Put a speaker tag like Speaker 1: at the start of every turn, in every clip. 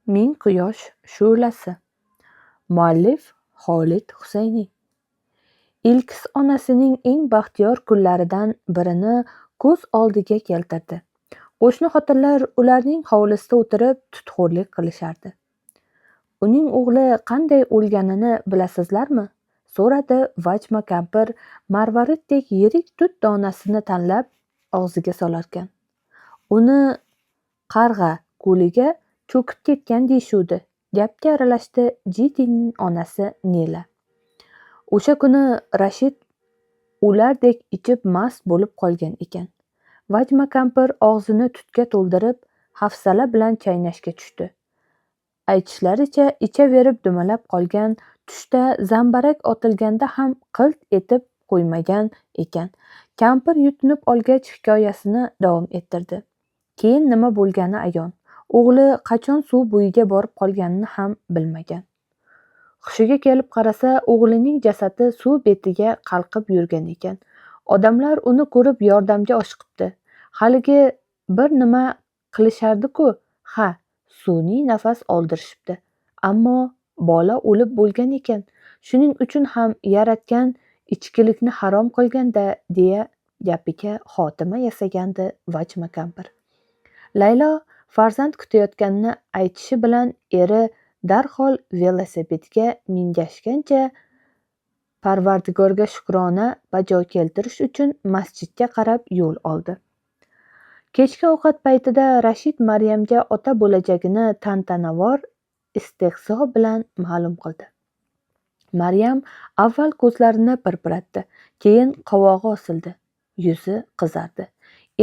Speaker 1: Ming quyosh shu'lasi. Muallif Xolid Husayni. Ilkis onasining eng baxtiyor kunlaridan birini ko'z oldiga keltirdi. Qo'shni xotinlar ularning hovlisida o'tirib tutxo'rlik qilishardi. Uning o'g'li qanday o'lganini bilasizlarmi? So'radi Vachma kampir marvariddek yirik tut donasini tanlab og'ziga solarkan. Uni qarg'a ko'liga cho'kib ketgan deyishuvdi. Gapga aralashdi Jitining onasi Nila. O'sha kuni Rashid ulardek ichib mast bo'lib qolgan ekan. Vachma kampir og'zini tutga to'ldirib hafsala bilan chaynashga tushdi. Aytishlaricha ichaverib dumalab qolgan, tushda zambarak otilganda ham qilt etib qo'ymagan ekan. Kampir yutinib olgach hikoyasini davom ettirdi. Keyin nima bo'lgani ayon. O'g'li qachon suv bo'yiga borib qolganini ham bilmagan. Hushiga kelib qarasa, o'g'lining jasadi suv betiga qalqib yurgan ekan. Odamlar uni ko'rib yordamga oshiqibdi. Haligi bir nima qilishardi-ku, ha, sun'iy nafas oldirishibdi. Ammo bola o'lib bo'lgan ekan. Shuning uchun ham yaratgan ichkilikni harom qilganda deya gapiga xotima yasagandi Vachma kampir. Laylo farzand kutayotganini aytishi bilan eri darhol velosipedga mingashgancha Parvardigorga shukrona bajo keltirish uchun masjidga qarab yo'l oldi. Kechki ovqat paytida Rashid Maryamga ota bo'lajagini tantanavor istehzo bilan ma'lum qildi. Maryam avval ko'zlarini pirpiratdi, keyin qovog'i osildi, yuzi qizardi.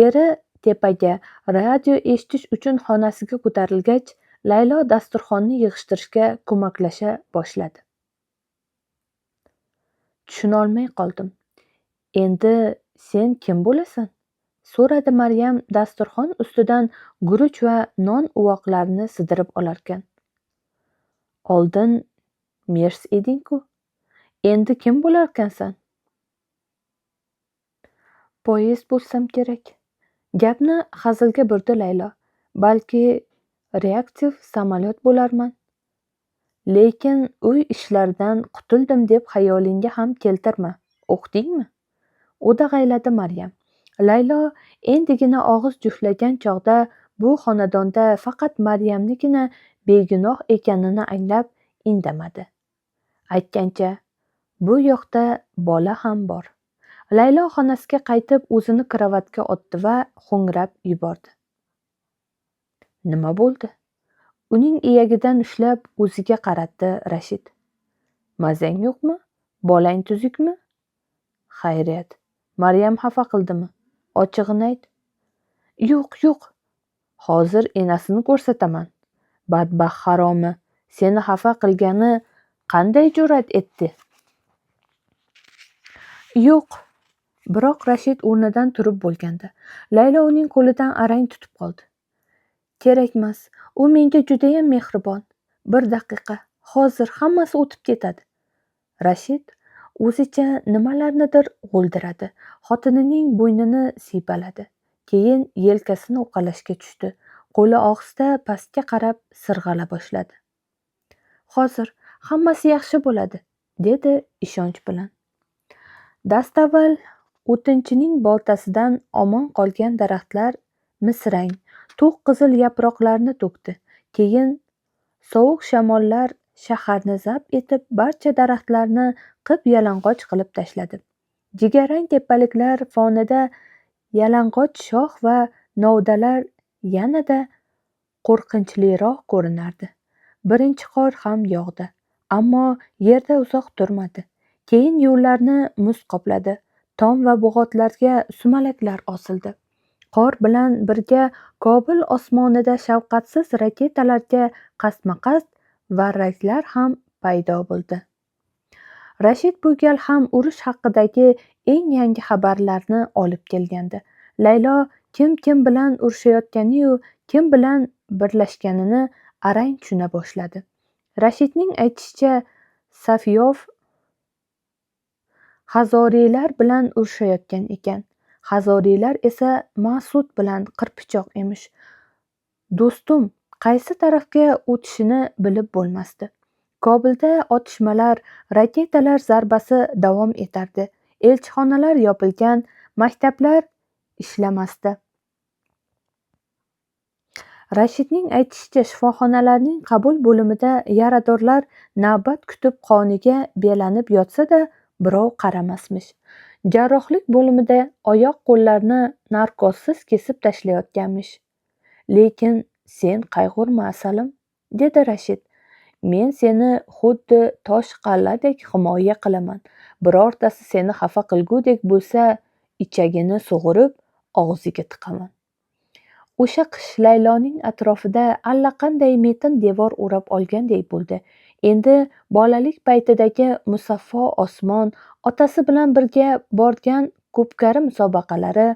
Speaker 1: Eri tepaga radio eshitish uchun xonasiga ko'tarilgach, Laylo dasturxonni yig'ishtirishga ko'maklasha boshladi. Tushunolmay qoldim. Endi sen kim bo'lasan? So'radi Maryam dasturxon ustidan guruch va non uvoqlarini sidirib olarkan. Oldin mers eding-ku. Endi kim bo'larkansan? Poyezd bo'lsam kerak. Gapni hazilga burdi Laylo. Balki reaktiv samolyot bo'larman. Lekin uy ishlaridan qutuldim deb xayolingga ham keltirma. O'qdingmi? O'dag'ayladi Maryam. Laylo endigina og'iz juftlagan chog'da bu xonadonda faqat Maryamnigina begunoh ekanini anglab indamadi. Aytgancha, bu yoqda bola ham bor. Laylo xonasiga qaytib o'zini karavotga otdi va ho'ngrab yubordi. Nima bo'ldi? Uning iyagidan ushlab o'ziga qaratdi Rashid. Mazang yo'qmi? Bolang tuzukmi? Xayriyat. Maryam xafa qildimi? Ochig'ini ayt. Yo'q. Hozir enasini ko'rsataman. Badbaxt haromi, seni xafa qilgani qanday jur'at etdi? Yo'q. Biroq Rashid o'rnidan turib bo'lgandi. Laylo uning qo'lidan arang tutib qoldi. Kerakmas. U menga judayam mehribon. Bir daqiqa. Hozir hammasi o'tib ketadi. Rashid o'zicha nimalarnidir g'o'ldiradi. Xotinining bo'ynini siypaladi. Keyin yelkasini uqalashga tushdi. Qo'li ohista pastga qarab sirg'ala boshladi. Hozir hammasi yaxshi bo'ladi, dedi ishonch bilan. Dastavval o'tinchining boltasidan omon qolgan daraxtlar misrang, to'q qizil yaproqlarni to'kdi. Keyin sovuq shamollar shaharni zabt etib barcha daraxtlarni qip-yalang'och qilib tashladi. Jigarrang tepaliklar fonida yalang'och shox va novdalar yanada qo'rqinchliroq ko'rinardi. Birinchi qor ham yog'di, ammo yerda uzoq turmadi. Keyin yo'llarni muz qopladi. Tom va bog'otlarga sumalaklar osildi. Qor bilan birga Kobul osmonida shafqatsiz raketalarga qasdma-qasd varraklar ham paydo bo'ldi. Rashid bu gal ham urush haqidagi eng yangi xabarlarni olib kelgandi. Laylo kim bilan urushayotgani-yu kim bilan birlashganini arang tushuna boshladi. Rashidning aytishicha, Safiyov Hazoriylar bilan urushayotgan ekan. Hazoriylar esa Mas'ud bilan qirpichoq emish. Do'stum, qaysi tarafga o'tishini bilib bo'lmasdi. Kobulda otishmalar, raketalar zarbasi davom etardi. Elchixonalar yopilgan, maktablar ishlamasdi. Rashidning aytishicha, shifoxonalarning qabul bo'limida yaradorlar navbat kutib qoniga belanib yotsa-da, birov qaramasmish. Jarrohlik bo'limida oyoq-qo'llarni narkozsiz kesib tashlayotganmish. Lekin sen qayg'urma, asalim, dedi Rashid. Men seni xuddi tosh qalladek himoya qilaman. Birortasi seni xafa qilgudek bo'lsa, ichagini sug'urib, og'ziga tiqaman. O'sha qish Layloning atrofida allaqanday metin devor o'rab olgandek bo'ldi. Endi bolalik paytidagi musaffo osmon, otasi bilan birga borgan ko'pkari musobaqalari,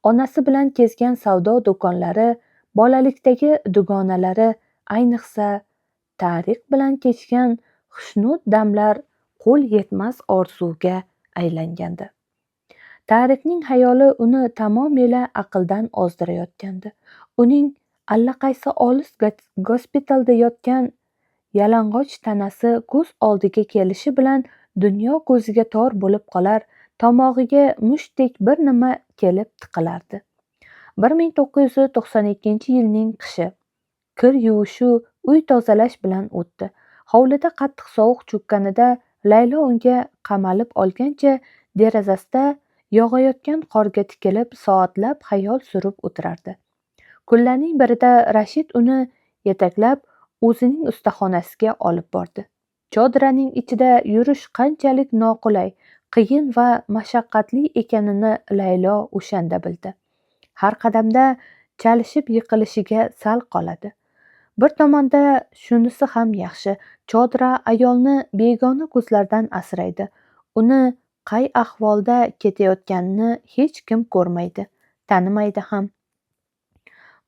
Speaker 1: onasi bilan kezgan savdo do'konlari, bolalikdagi dugonalari, ayniqsa Tariq bilan kechgan xushnud damlar qo'l yetmas orzuga aylangandi. Tariqning xayoli uni tamomila aqldan ozdirayotgandi. Uning allaqaysi olis gospitalda yotgan yalang'och tanasi ko'z oldiga kelishi bilan dunyo ko'ziga tor bo'lib qolar, tomog'iga mushtdek bir nima kelib tiqilardi. 1992-yilning qishi. Kir yuvishu, uy tozalash bilan o'tdi. Hovlida qattiq sovuq cho'kkanida Laylo unga qamalib olgancha derazasida yog'ayotgan qorga tikilib soatlab xayol surib o'tirardi. Kunlarning birida Rashid uni yetaklab o'zining ustaxonasiga olib bordi. Chodiraning ichida yurish qanchalik noqulay, qiyin va mashaqqatli ekanini Laylo o'shanda bildi. Har qadamda chalishib yiqilishiga sal qoladi. Bir tomonda shunisi ham yaxshi, chodira ayolni begona ko'zlardan asraydi. Uni qay ahvolda ketayotganini hech kim ko'rmaydi, tanimaydi ham.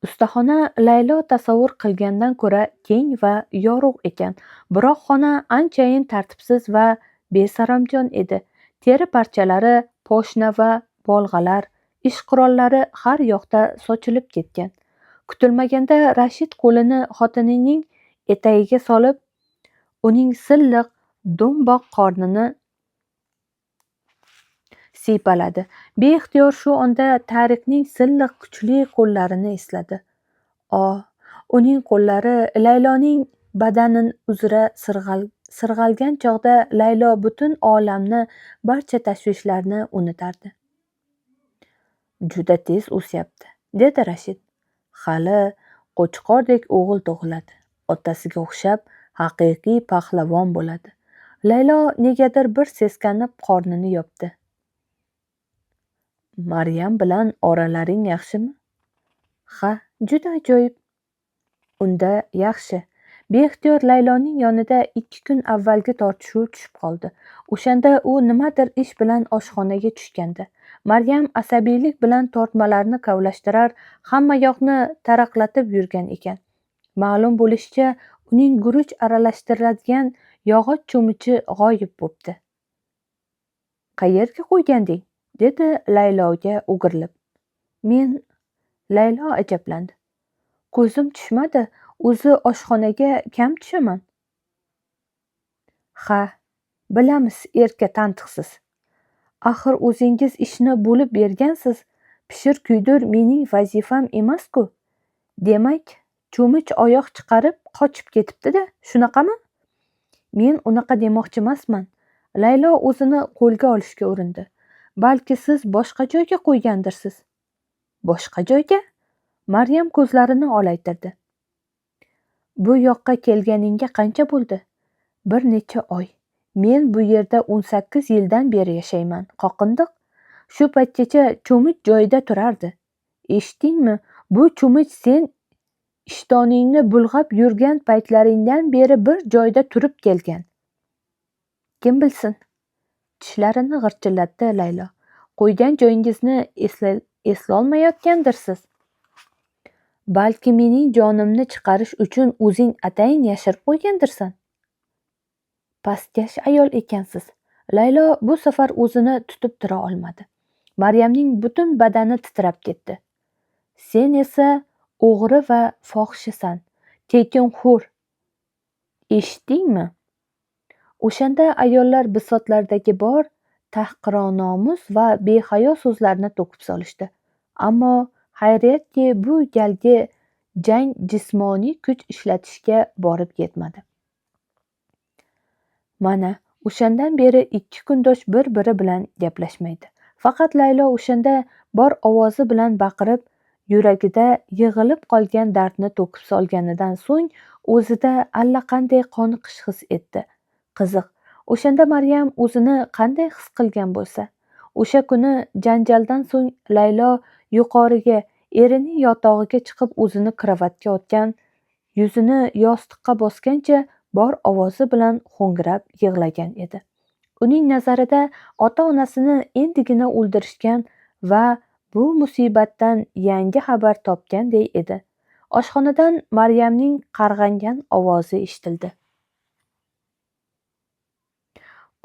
Speaker 1: Ustaxona Laylo tasavvur qilgandan ko'ra keng va yorug' ekan, biroq xona anchayin tartibsiz va besaramjon edi. Teri parchalari, poshna va bolg'alar, ish qurollari har yoqda sochilib ketgan. Kutilmaganda Rashid qo'lini xotinining etagiga solib, uning silliq, do'mboq qornini siypaladi. Beixtiyor shu onda Tariqning silliq, kuchli qo'llarini esladi. Uning qo'llari Layloning badani uzra sirg'algan chog'da Laylo butun olamni, barcha tashvishlarni unutardi. Juda tez o'syapti, dedi Rashid. Hali qo'chqordek o'g'il tug'iladi. Otasiga o'xshab haqiqiy pahlavon bo'ladi. Laylo negadir bir seskanib qornini yopdi. Maryam bilan oralaring yaxshimi? Ha, juda ajoyib. Unda yaxshi. Beixtiyor Layloning yonida 2 kun avvalgi tortishuv tushib qoldi. O'shanda u nimadir ish bilan oshxonaga tushgandi. Maryam asabiylik bilan tortmalarni kavlashtirar, hamma yoqni taraqlatib yurgan ekan. Ma'lum bo'lishicha, uning guruch aralashtiradigan yog'och cho'michi g'oyib bo'pti. Qayerga qo'yganding? Dedi Layloga o'girilib. Men, Laylo ajablandi. Ko'zim tushmadi, o'zi oshxonaga kam tushaman. Ha, bilamiz, erka tantiqsiz. Axir o'zingiz ishni bo'lib bergansiz, pishir kuydir mening vazifam emas-ku. Demak, cho'mich oyoq chiqarib qochib ketibdi-da, shunaqami? Men unaqa demoqchi emasman. Laylo o'zini qo'lga olishga urindi. Balki siz boshqa joyga qo'ygandirsiz. Boshqa joyga? Maryam ko'zlarini olaytirdi. Bu yoqqa kelganingga qancha bo'ldi? Bir necha oy. Men bu yerda 18 yildan beri yashayman. Qoqindiq. Shu paytgacha cho'mich joyida turardi. Eshitdingmi? Bu cho'mich sen ishtoningni bulg'ab yurgan paytlaringdan beri bir joyda turib kelgan. Kim bilsin? Tishlarini g'irchillatdi Laylo. Qo'ygan joyingizni eslolmayotgandirsiz. Balki mening jonimni chiqarish uchun o'zing atayin yashirib qo'ygandirsan. Pastkash ayol ekansiz. Laylo bu safar o'zini tutib tura olmadi. Maryamning butun badani titrab ketdi. Sen esa o'g'ri va fohishasan. Tekinxo'r, eshitdingmi? O'shanda ayollar bisotlaridagi bor tahqironomus va behayo so'zlarni to'kib solishdi. Ammo xayriyatki, bu galgi jang jismoniy kuch ishlatishga borib yetmadi. Mana, o'shandan beri 2 kundosh bir-biri bilan gaplashmaydi. Faqat Laylo o'shanda bor ovozi bilan baqirib, yuragida yig'ilib qolgan dardni to'kib solganidan so'ng o'zida allaqanday qoniqish his etdi. Qiziq, o'shanda Maryam o'zini qanday his qilgan bo'lsa? O'sha kuni janjaldan so'ng Laylo yuqoriga erining yotog'iga chiqib o'zini karavotga otgan, yuzini yostiqqa bosgancha bor ovozi bilan ho'ngrab yig'lagan edi. Uning nazarida ota-onasini endigina o'ldirishgan va bu musibatdan yangi xabar topganday edi. Oshxonadan Maryamning qarg'angan ovozi eshitildi.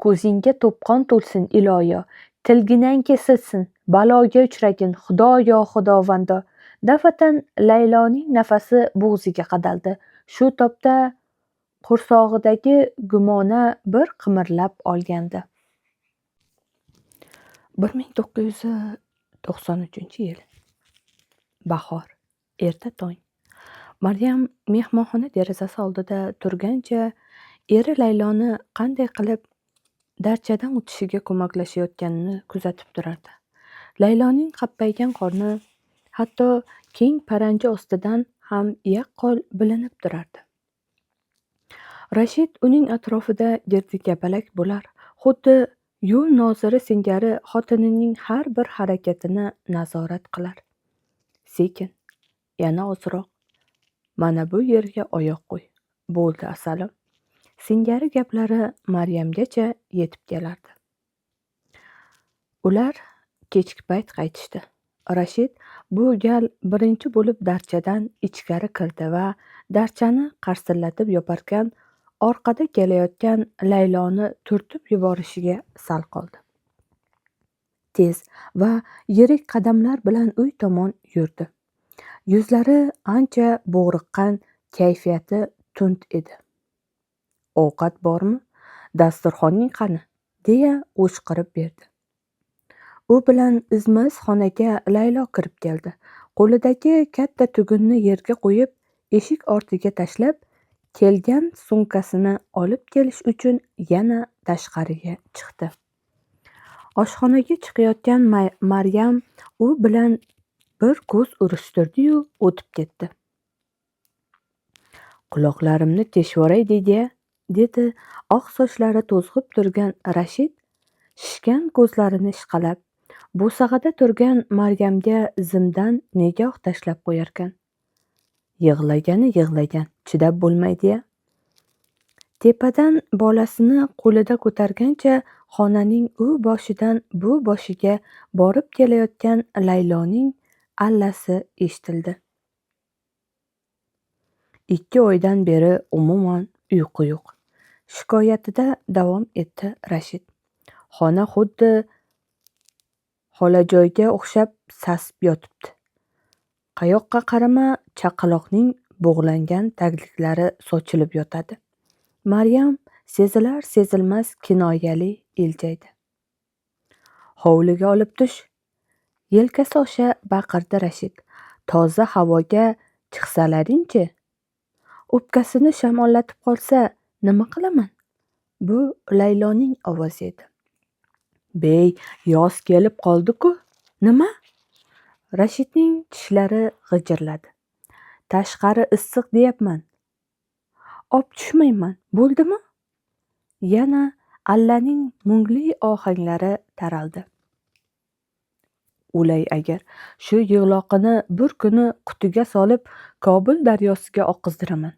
Speaker 1: Ko'zingga to'pqon to'lsin iloyo, tilginang kesilsin, baloga uchragin, xudoyo xudovando. Dafatan Layloning nafasi bo'g'ziga qadaldi. Shu topda qursog'idagi gumona bir qimirlab olgandi. 1993-yil. Bahor, erta tong. Maryam mehmonxona derazasi oldida turgancha eri Layloni qanday qilib darchadan o'tishiga ko'maklashayotganini kuzatib turardi. Layloning qappaygan qorni hatto keng paranji ostidan ham yaqqol bilinib turardi. Rashid uning atrofida girdikapalak bo'lar, xuddi yo'l noziri singari xotinining har bir harakatini nazorat qilar. Sekin, yana ozroq, mana bu yerga oyoq qo'y, bo'ldi asalim, singari gaplari Maryamgacha yetib kelardi. Ular kechki payt qaytishdi. Rashid bu gal birinchi bo'lib darchadan ichkari kirdi va darchani qarsillatib yoparkan, orqada kelayotgan Layloni turtib yuborishiga sal qoldi. Tez va yirik qadamlar bilan uy tomon yurdi. Yuzlari ancha bo'g'riqqan, kayfiyati tund edi. Ovqat bormi? Dasturxoning qani? deya o'shqirib berdi. U bilan izma-iz xonaga Laylo kirib keldi. Qo'lidagi katta tugunni yerga qo'yib, eshik ortiga tashlab, kelgan sumkasini olib kelish uchun yana tashqariga chiqdi. Oshxonaga chiqayotgan Maryam u bilan bir ko'z urishtirdi-yu o'tib ketdi. Quloqlarimni teshvoray dedi oq sochlari to'zg'ib turgan Rashid, shishgan ko'zlarini ishqalab, bo'sag'ada turgan Maryamga zimdan nigoh tashlab qo'yarkan. Yig'lagan, chidab bo'lmaydi-ya. Tepadan bolasini qo'lida ko'targancha xonaning u boshidan bu boshiga borib kelayotgan Layloning allasi eshitildi. 2 oydan beri umuman uyqu yo'q. Shikoyatida davom etdi Rashid. Xona xuddi xolajoyga o'xshab sasib yotibdi. Qayoqqa qarama chaqaloqning bug'langan tagliklari sochilib yotadi. Maryam sezilar-sezilmas kinoyali iljaydi. Hovliga olib tush, yelkasi osha baqirdi Rashid. Toza havoga chiqsalaring-chi. O'pkasini shamollatib qolsa nima qilaman? Bu Layloning ovozi edi. Bey, yoz kelib qoldi-ku. Nima? Rashidning tishlari g'ijirladi. Tashqari issiq deyapman. Ob tushmayman, bo'ldimi? Yana Allaning mungli ohanglari taraldi. O'lay agar shu yig'loqini bir kuni qutiga solib Kobul daryosiga oqizdiraman.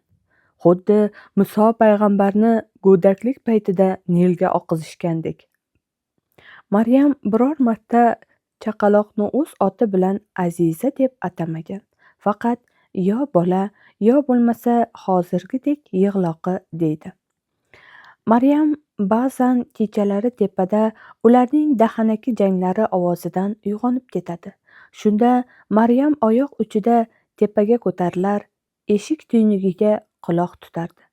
Speaker 1: Xuddi Muso payg'ambarni go'daklik paytida Nilga oqizishgandek. Maryam biror marta chaqaloqni o'z oti bilan Aziza deb atamagan. Faqat yo bola, yo bo'lmasa hozirgidek yig'loqi deydi. Maryam ba'zan kechalari tepada ularning dahanaki janglari ovozidan uyg'onib ketadi. Shunda Maryam oyoq uchida tepaga ko'tarilar, eshik tuynugiga quloq tutardi.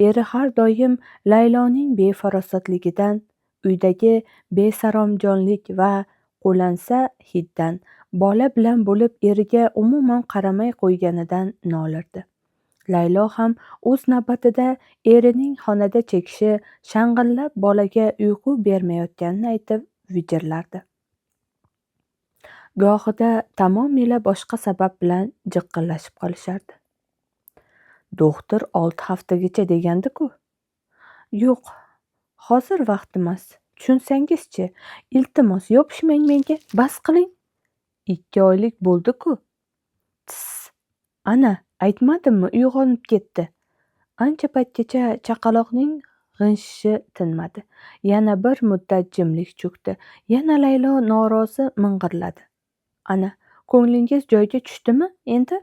Speaker 1: Eri har doim Layloning befarosatligidan, uydagi besaromjonlik va qo'lansa hiddan, bola bilan bo'lib eriga umuman qaramay qo'yganidan nolirdi. Laylo ham o'z navbatida erining xonada chekishi, shang'illab bolaga uyqu bermayotganini aytib vijirlardi. Gohida tamomila boshqa sabab bilan jiqqillashib qolishardi. Do'xtir 6 haftagacha degandi-ku. Yo'q, hozir vaqt emas. Tushunsangizchi, iltimos yopishmang menga, bas qiling. 2 oylik bo'ldi-ku. Tss, ana, aytmadimmi, uyg'onib ketdi. Ancha paytgacha chaqaloqning g'inshishi tinmadi. Yana bir muddat jimlik cho'kdi. Yana Laylo norozi ming'irladi. Ana, ko'nglingiz joyiga tushdimi endi?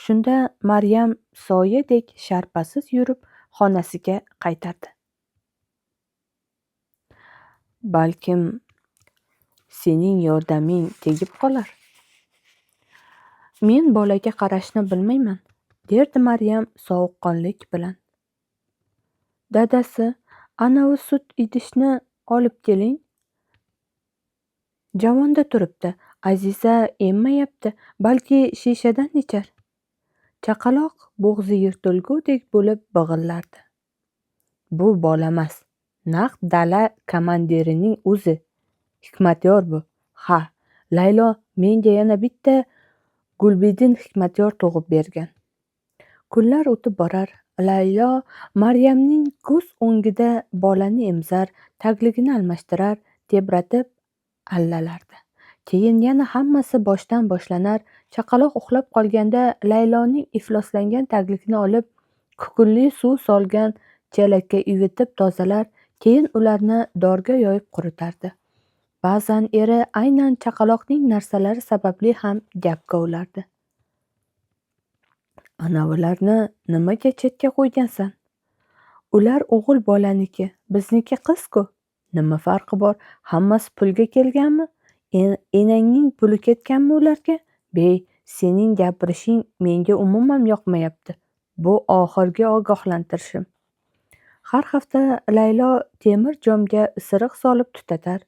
Speaker 1: Shunda Maryam soyadek sharpasiz yurib xonasiga qaytardi. Balkim sening yordaming tegib qolar. Men bolaga qarashni bilmayman, derdi Maryam sovuqqonlik bilan. Dadasi, anavi sut idishni olib keling. Javonda turibdi. Aziza emmayapti, balki shishadan ichar. Chaqaloq bo'g'zi yirtilgudek bo'lib big'illardi. Bu bolamas, naq dala komandirining o'zi. Hikmatyor bu. Ha, Laylo menga yana bitta Gulbidin Hikmatyor tug'ib bergan. Kunlar o'tib borar. Laylo Maryamning ko'z o'ngida bolani emzar, tagligini almashtirar, tebratib allalardi. Keyin yana hammasi boshdan boshlanar. Chaqaloq uxlab qolganda Layloning ifloslangan tagligini olib, kukunli suv solgan chelakka ivitib tozalar, keyin ularni dorga yoyib quritardi. Ba'zan eri aynan chaqaloqning narsalari sababli ham gapga o'lardi. Anavilarni nimaga chetga qo'ygansan? Ular o'g'il bolaniki, bizniki qiz-ku. Nima farqi bor? Hammasi pulga kelganmi? Enangning puli ketganmi ularga? Bey, sening gapirishing menga umuman yoqmayapti. Bu oxirgi ogohlantirishim. Har hafta Laylo temir jomga isiriq solib tutatar.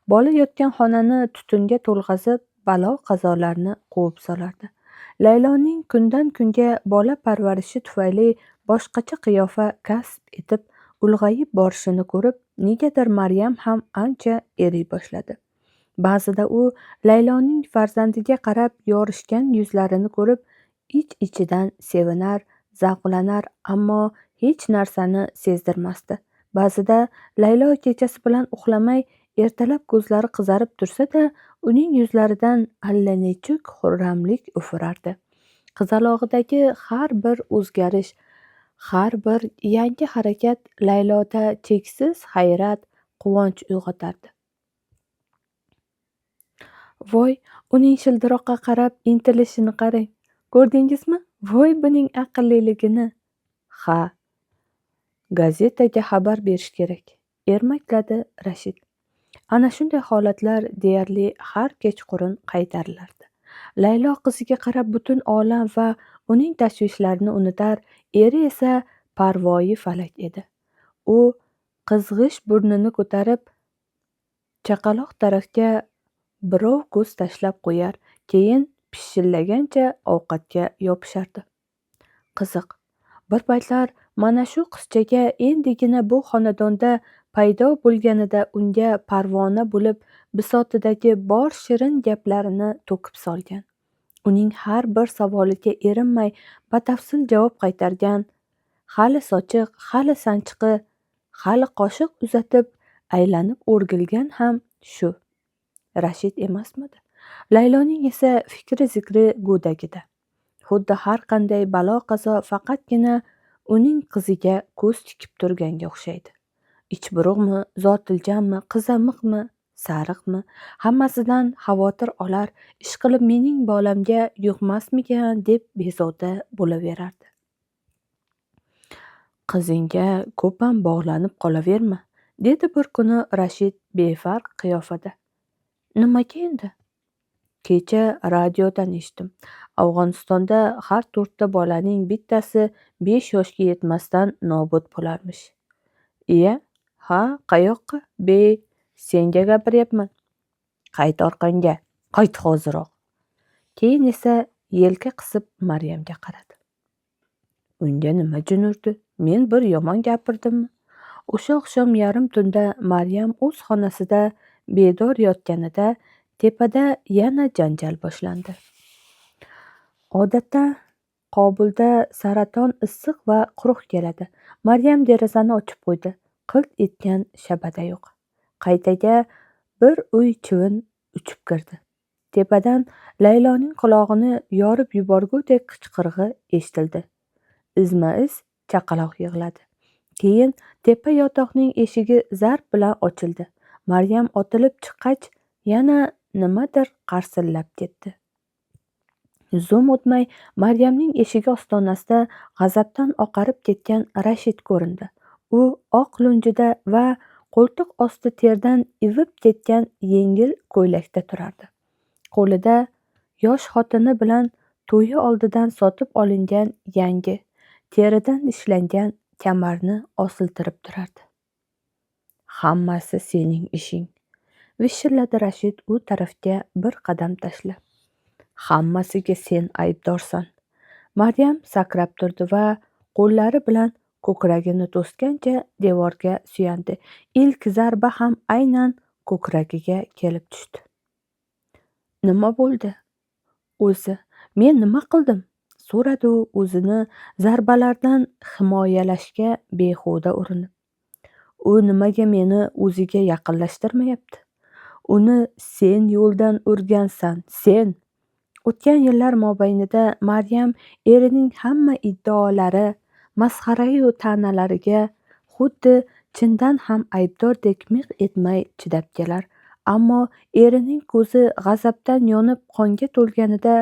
Speaker 1: Bola yotgan xonani tutunga to'lg'azib, balo-qazolarni quvib solardi. Layloning kundan kunga bola parvarishi tufayli boshqacha qiyofa kasb etib, ulg'ayib borishini ko'rib, negadir Maryam ham ancha eriy boshladi. Ba'zida u Layloning farzandiga qarab yorishgan yuzlarini ko'rib, ich-ichidan sevinar, zavqlanar, ammo hech narsani sezdirmasdi. Ba'zida Laylo kechasi bilan uxlamay, ertalab ko'zlari qizarib tursa-da, uning yuzlaridan allanechuk xurramlik ufurardi. Qizalog'idagi har bir o'zgarish, har bir yangi harakat Layloda cheksiz hayrat, quvonch uyg'otardi. Voy, uning shildiroqqa qarab intilishini qarang. Ko'rdingizmi? Voy, buning aqlliligini. Ha, gazetaga xabar berish kerak, ermakladi Rashid. Ana shunday holatlar deyarli har kechqurun qaytarilardi. Laylo qiziga qarab butun olam va uning tashvishlarini unutar, eri esa parvoyi falak edi. U qizg'ish burnini ko'tarib, chaqaloq tarafga birov ko'z tashlab qo'yar, keyin pishillagancha ovqatga yopishardi. Qiziq, bir paytlar mana shu qizchaga endigina bu xonadonda paydo bo'lganida unga parvona bo'lib bisotidagi bor shirin gaplarini to'kib solgan. Uning har bir savoliga erinmay batafsil javob qaytargan, hali sochiq, hali sanchiqi, hali qoshiq uzatib aylanib o'rgilgan ham shu Rashid emasmidi? Layloning esa fikri zikri go'dagida. Xuddi har qanday balo qazo faqatgina uning qiziga ko'z tikib turganga o'xshaydi. Ichburug'mi, zotiljammi, qizamiqmi, sariqmi, hammasidan xavotir olar, ishqilib mening bolamga yuqmasmikan deb bezovta bo'laverardi. Qizingga ko'pam bog'lanib qolaverma, dedi bir kuni Rashid befarq qiyofada. Nimaga endi? Kecha radiodan eshitdim. Afg'onistonda har 4ta bolaning bittasi 5 yoshga yetmasdan nobud bo'larmish. Iya, ha, qayoqqa? Senga gapiryapman. Qayt orqangga, qayt hoziroq. Keyin esa yelka qisib Maryamga qaradi. Unga nima jin urdi? Men bir yomon gapirdimmi? O'sha oqshom yarim tunda Maryam o'z xonasida bedor yotganida tepada yana janjal boshlandi. Odatda Qobulda saraton issiq va quruq keladi. Maryam derazani ochib qo'ydi. Qilt etgan shabada yo'q. Qaytaga bir uy chivin uchib kirdi. Tepadan Layloning qulog'ini yorib yuborgudek qichqirig'i eshitildi. Izma-iz chaqaloq yig'ladi. Keyin tepa yotoqning eshigi zarb bilan ochildi. Maryam otilib chiqqach, yana nimadir qarsillab ketdi. Zum o'tmay Maryamning eshigi ostonasida g'azabdan oqarib ketgan Rashid ko'rindi. U oq lunjida va qo'ltiq osti terdan ivib ketgan yengil ko'ylakda turardi. Qo'lida yosh xotini bilan to'yi oldidan sotib olingan yangi, teridan ishlangan kamarni osiltirib turardi. Hammasi sening ishing, vishilladi Rashid u tarafga bir qadam tashlab. Hammasiga sen aybdorsan. Maryam sakrab turdi va qo'llari bilan ko'kragini to'sgancha devorga suyandi. Ilk zarba ham aynan ko'kragiga kelib tushdi. Nima bo'ldi? O'zi, men nima qildim? So'radi u o'zini zarbalardan himoyalashga behuda urinib. U nimaga meni o'ziga yaqinlashtirmayapti? Uni sen yo'ldan urgansan, sen. O'tgan yillar mobaynida Maryam erining hamma iddaolari, masxara-yu ta'nalariga xuddi chindan ham aybdordek miq etmay chidab kelar. Ammo erining ko'zi g'azabdan yonib qonga to'lganida,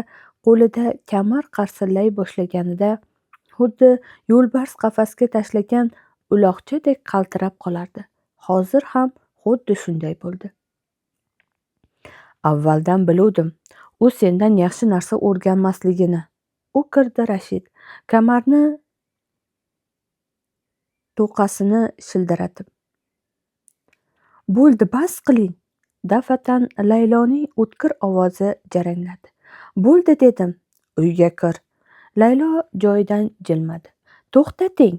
Speaker 1: qo'lida kamar qarsillay boshlaganida, xuddi yo'lbars qafasga tashlagan uloqchadek qaltirab qolardi. Hozir ham xuddi shunday bo'ldi. Avvaldan biluvdim, u sendan yaxshi narsa o'rganmasligini. O'kirdi Rashid, kamarni to'qasini shildiratib. Bo'ldi, bas qiling. Dafatan Layloning o'tkir ovozi jarangladi. Bo'ldi dedim, uyga kir. Laylo joyidan jilmadi. To'xtating.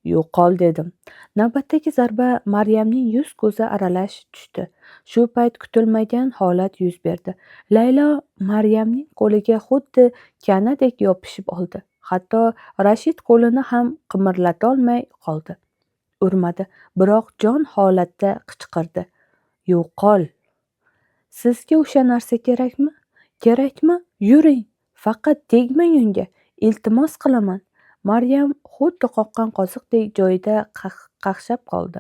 Speaker 1: Yo'qol dedim. Navbatdagi zarba Maryamning yuz ko'zi aralash tushdi. Shu payt kutilmagan holat yuz berdi. Laylo Maryamning qo'liga xuddi kanadek yopishib oldi. Hatto Rashid qo'lini ham qimirlatolmay qoldi. Urmadi, biroq jon holatda qichqirdi. Yo'qol. Sizga o'sha narsa kerakmi? Kerakmi? Yuring. Faqat tegmang unga. Iltimos qilaman. Maryam xuddi qoqqan qoziqdek joyida qaqshab qoldi.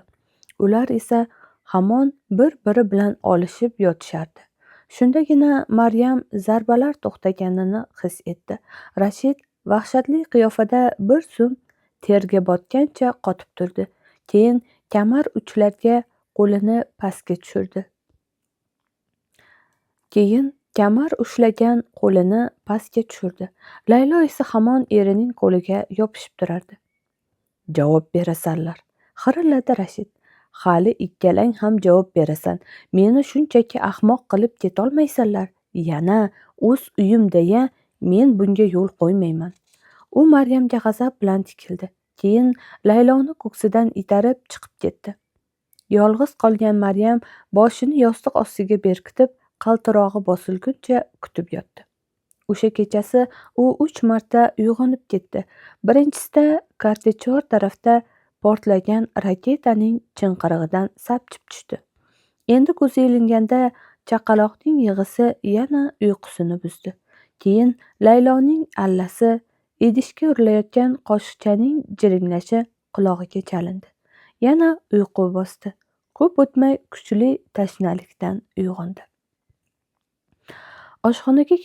Speaker 1: Ular esa hamon bir-biri bilan olishib yotishardi. Shundagina Maryam zarbalar to'xtaganini his etdi. Rashid vahshatli qiyofada bir zum terga botgancha qotib turdi. Keyin kamar uchlarga qo'lini pastga tushirdi. Laylo esa hamon erining qo'liga yopishib turardi. Javob berasanlar, xirilladi Rashid. Hali ikkalang ham javob berasan. Meni shunchaki ahmoq qilib ketolmaysanlar. Yana o'z uyimda-ya, men bunga yo'l qo'ymayman. U Maryamga g'azab bilan tikildi. Keyin Layloni ko'ksidan itarib chiqib ketdi. Yolg'iz qolgan Maryam boshini yostiq ostiga berkitib, qaltirog'i bosilguncha kutib yotdi. O'sha kechasi u 3 marta uyg'onib ketdi. Birinchisida kortejor tarafda portlagan raketaning chinqirig'idan sapchib tushdi. Endi ko'zi ilinganda chaqaloqning yig'isi yana uyqusini buzdi. Keyin Layloning allasi, idishga urilayotgan qoshiqchaning jiringlashi qulog'iga chalindi. Yana uyqu bosdi. Ko'p o'tmay kuchli tashnalikdan uyg'ondi. Oshxonaga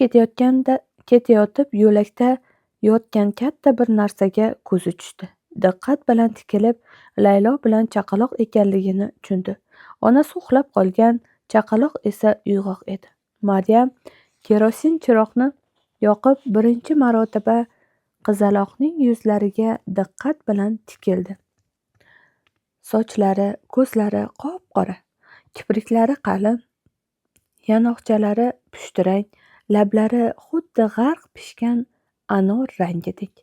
Speaker 1: ketayotib yo'lakda yotgan katta bir narsaga ko'zi tushdi. Diqqat bilan tikilib, Laylo bilan chaqaloq ekanligini tushundi. Onasi uxlab qolgan, chaqaloq esa uyg'oq edi. Maryam Kerosin chiroqni yoqib birinchi marotaba qizaloqning yuzlariga diqqat bilan tikildi. Sochlari, ko'zlari qop-qora, kipriklari qalin, yanoqchalari pushtirang, lablari xuddi g'arq pishgan anor rangidek.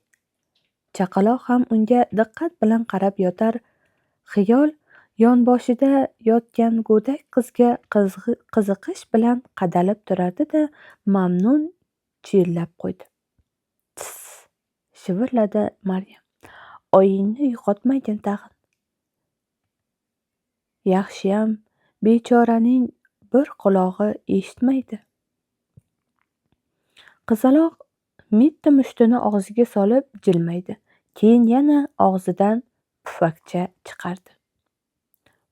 Speaker 1: Chaqaloq ham unga diqqat bilan qarab yotar, xiyol yonboshida yotgan go'dak qizga qiziqish bilan qadalib turardi-da, mamnun chiyillab qo'ydi. Tiss, shivirladi Maryam. Oyingni yo'qotmagin tag'in. Yaxshiyam bechoraning bir qulog'i eshitmaydi. Qizaloq mitti mushtini og'ziga solib jilmaydi. Keyin yana og'zidan pufakcha chiqardi.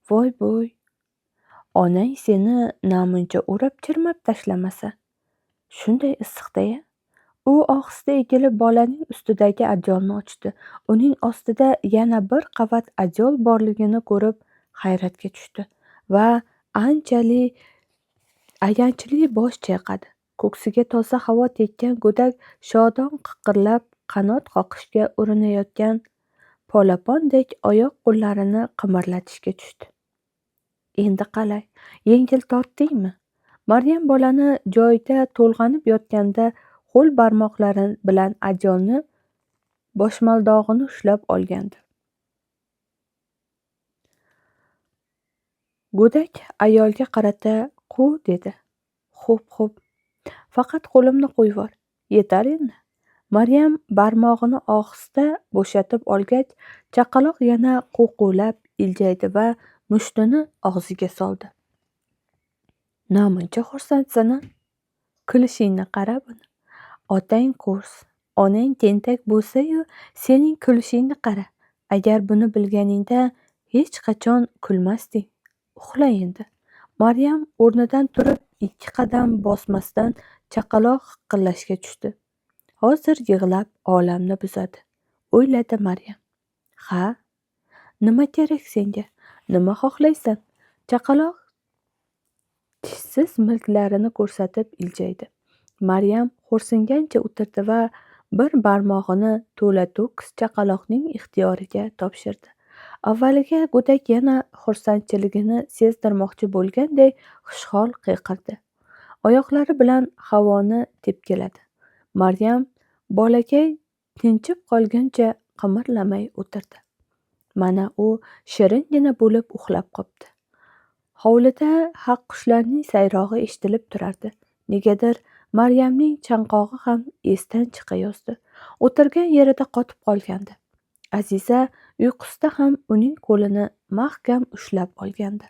Speaker 1: Voy bo'y, onang seni namuncha o'rab chirmab tashlamasa. Shunday issiqda-ya. U ohista egilib bolaning ustidagi adyolni ochdi. Uning ostida yana bir qavat adyol borligini ko'rib hayratga tushdi va ayanchli bosh chayqadi. Ko'ksiga toza havo tekkan go'dak shodon qiqirlab qanot qoqishga urinayotgan polapondek oyoq-qo'llarini qimirlatishga tushdi. Endi qalay, yengil tortdingmi? Maryam bolani joyida to'lg'anib yotganda qo'l barmoqlari bilan adyolni boshmaldog'ini ushlab olgandi. Go'dak ayolga qarata "Qu" dedi. Xo'p. Faqat qo'limni qo'yvor. Yetar endi. Maryam barmog'ini ohista bo'shatib olgach, chaqaloq yana qo'quvlab iljaydi va mushtini og'ziga soldi. Namuncha xursandsan-a? Kulishingni qara buni. Otang qo'rs, onang tentak bo'lsa-yu, sening kulishingni qara. Agar buni bilganingda hech qachon kulmasding. Uxla endi. Maryam o'rnidan turib 2 qadam bosmasdan chaqaloq hiqillashga tushdi. Hozir yig'lab olamni buzadi, o'yladi Maryam. Ha? Nima kerak senga? Nima xohlaysan? Chaqaloq tishsiz milklarini ko'rsatib iljaydi. Maryam xo'rsingancha o'tirdi va bir barmog'ini to'la-to'kis chaqaloqning ixtiyoriga topshirdi. Avvaliga go'dak yana xursandchiligini sezdirmoqchi bo'lganday xushhol qiyqirdi. Oyoqlari bilan havoni tepkiladi. Maryam bolakay tinchib qolguncha qimirlamay o'tirdi. Mana u shiringina bo'lib uxlab qopti. Hovlida haqqushlarning sayrog'i eshitilib turardi. Negadir Maryamning chanqog'i ham esdan chiqayozdi. O'tirgan yerida qotib qolgandi. Aziza uyqusida ham uning qo'lini mahkam ushlab olgandi.